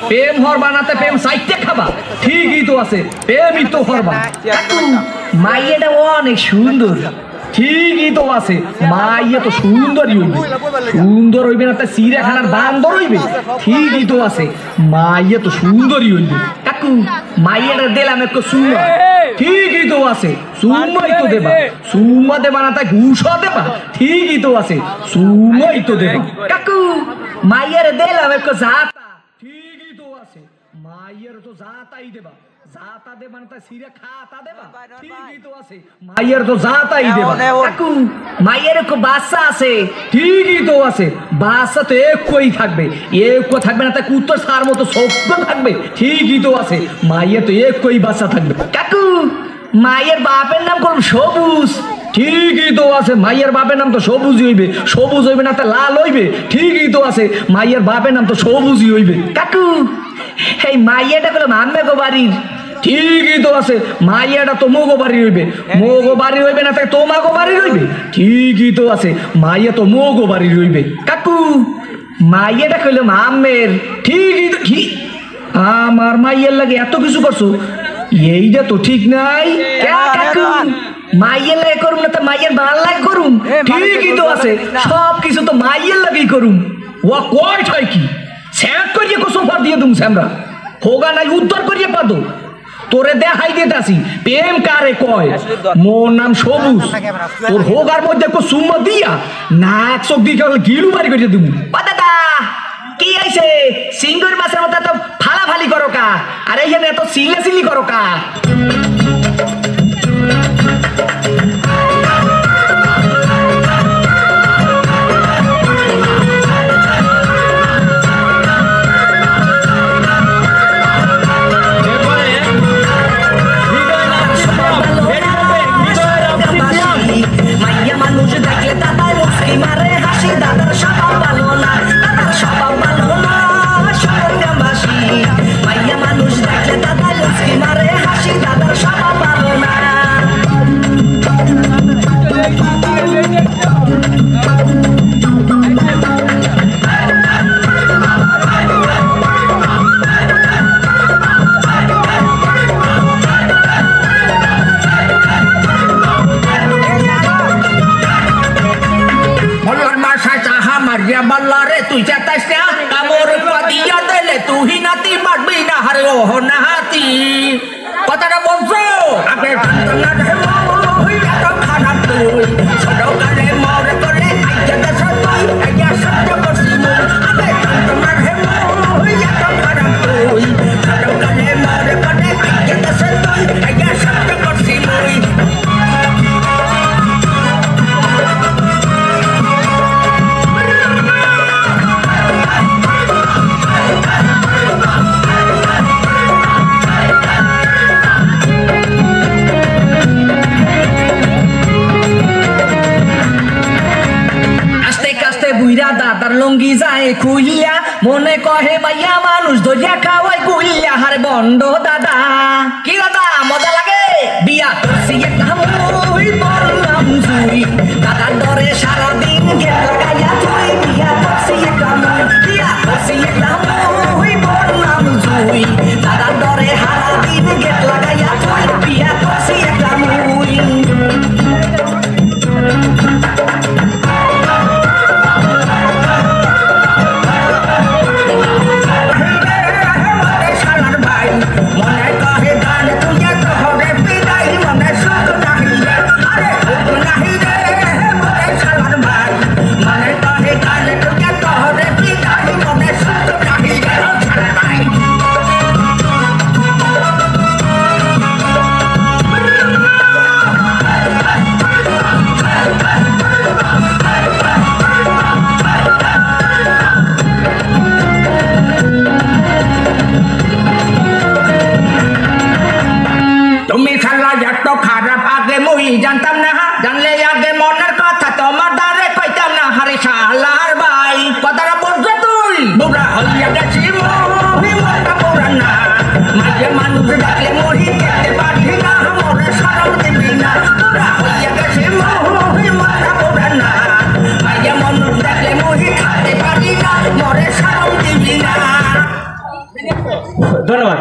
প্রেম হরবা নাতে প্রেম সাইতে খাবা ঠিকই তো আছে প্রেমই তো হরবা মাইয়াটা অনেক সুন্দর ঠিকই তো আছে মাইয়া তো সুন্দরই হইবে সুন্দর হইবে না তা চিড়িয়াখানার বান্দর হইবে ঠিকই তো আছে মাইয়া তো সুন্দরই হইবে কাকু মাইয়াটা দিলাম একটু সুন্দর ঠিকই তো আছে সুমাই তো দেবা সুমা দেবা না তাই ঘুষও দেবা ঠিকই তো আছে সুমাই তো দেবা কাকু মাইয়ার দিলাম একটু জাতা ঠিকই তো আছে মাইয়ার তো জাতাই দেবা জাতা দেবা না তাই সিরে খাতা দেবা ঠিকই তো আছে মাইয়ার তো জাতাই দেবা কাকু মাইয়ার একটু বাচ্চা আছে ঠিকই তো আছে বাচ্চা তো একই থাকবে একই থাকবে না তাই কুত্তর সার মতো সভ্য থাকবে ঠিকই তো আছে মাইয়ার তো একই বাচ্চা থাকবে কাকু মায়ের বাপের নাম করুন সবুজ ঠিকই তো আছে মায়ের বাপের নাম তো সবুজই হইবে সবুজ হইবে না তা লাল হইবে ঠিকই তো আছে মায়ের বাপের নাম তো সবুজই হইবে কাকু এই মাইয়াটা করলাম আম্মে গো বাড়ির ঠিকই তো আছে মাইয়াটা তো মোগো বাড়ি হইবে মোগো বাড়ি হইবে না তাই তোমাগো বাড়ি হইবে ঠিকই তো আছে মাইয়া তো মোগো বাড়ি হইবে কাকু মাইয়াটা করলাম আম্মের ঠিকই তো কি আমার মাইয়ের লাগে এত কিছু করছো এইটা তো ঠিক নাই মাইয়ের লাগে করুম না তা মাইয়ের ভাল লাগে করুম ঠিকই তো আছে সব কিছু তো মাইয়ের লাগেই করুম ও কয় ঠাই কি স্যাট করিয়ে সোফা দিয়ে দুম স্যামরা হোগা নাই উত্তর করিয়ে পাদো তোরে দেখাই দিতেছি প্রেম কারে কয় মোর নাম সবুজ তোর হোগার মধ্যে সুম্মা দিয়া নাক চোখ দিয়ে গিলু বাড়ি করিয়ে দিব দাদা কি আইছে সিঙ্গুর মাছের মতো তো ফালাফালি করো কা আর এইখানে এত সিলাসিলি করো কা তুই চাতাইস না কামর পাদিয়া দিলে তুই নাতি পারবি না হারে ও নাতি কথাটা বলছো আপনি খারাপ তুই ছোট কালে মরে করে আইয়া তুই আইয়া সত্য করছি খারাপ তুই ছোট কালে মরে করে আইয়া তুই আইয়া সত্য করছি দাদার লঙ্গি যায় খুইয়া মনে কহে মাইয়া মানুষ ধরিয়া খাওয়াই কুইয়া হারে বন্ড দাদা কি দাদা মজা লাগে বিয়া করছি একটা মুই বললাম জুই দাদার ডরে সারাদিন গেট লাগাইয়া তুই বিয়া করছি একটা বিয়া করছি একটা মুই বললাম জুই দাদার ডরে সারাদিন গেট লাগাইয়া তুই বিয়া করছি একটা মুই মনে কহে গান ধন্যবাদ।